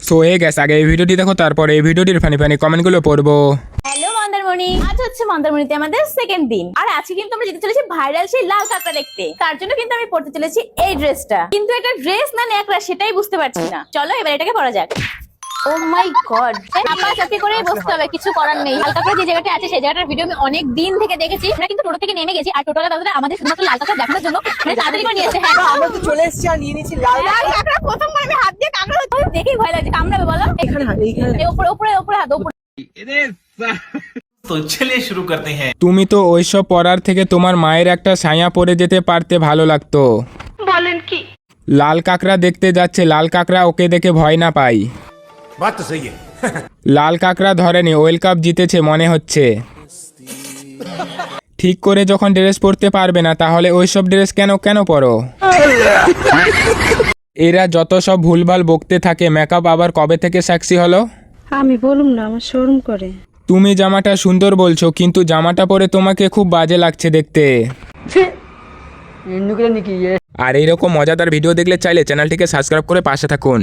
So hey gas, আগে এই ভিডিওটি দেখো, তারপর এই ভিডিওটির ফানি ফানি কমেন্টগুলো পড়বো। হ্যালো মন্দারমণি, আজ হচ্ছে মন্দারমণিতে আমাদের সেকেন্ড দিন। আর আজকে কিন্তু আমরা যেতে চলেছি ভাইরাল সেই লাল কাঁকড়া দেখতে। তার জন্য কিন্তু আমি পড়তে চলেছি এই ড্রেসটা। কিন্তু এটা ড্রেস না ন্যাকড়া সেটাই বুঝতে পারছি না। চলো এবার এটাকে পরা যাক। ও মাই গড, চাপাচাপি করে বসতে হবে, কিছু করার নেই। লাল কাঁকড়া যে জায়গাটা আছে সেই জায়গাটার ভিডিও আমি অনেক দিন থেকে দেখেছি। আমরা কিন্তু টোটো থেকে নেমে গেছি, আর টোটোটা দাদা আমাদের শুধুমাত্র লাল কাঁকড়া দেখানোর জন্য মানে তাড়াতাড়ি করে নিয়েছে। হ্যাঁ আমরা তো চলে এসেছি আর নিয়ে নিয়েছি লাল কাঁকড়া। প্রথমবার আমি হাত দিয়ে কাঁকড়া দেখেই ভয় লাগছে, কামড়াবে বলো। এখানে এইখানে উপরে উপরে উপরে হাত উপরে। तो चलिए शुरू करते हैं। তুমি তো ওইসব পড়ার থেকে তোমার মায়ের একটা ছায়া পরে যেতে পারতে, ভালো লাগতো। বলেন কি? লাল কাঁকড়া দেখতে যাচ্ছে, লাল কাঁকড়া ওকে দেখে ভয় না পাই। बात तो सही है। লাল কাঁকড়া ধরেনি, ওয়েল কাপ জিতেছে মনে হচ্ছে। ঠিক করে যখন ড্রেস পরতে পারবে না তাহলে ওইসব ড্রেস কেন কেন পরো? এরা যত সব ভুলভাল বকতে থাকে। মেকআপ আবার কবে থেকে সেক্সি হলো? আমি বলুম না, আমার শরম করে। তুমি জামাটা সুন্দর বলছো, কিন্তু জামাটা পরে তোমাকে খুব বাজে লাগছে দেখতে। আর এইরকম মজাদার ভিডিও দেখলে চাইলে চ্যানেলটিকে সাবস্ক্রাইব করে পাশে থাকুন।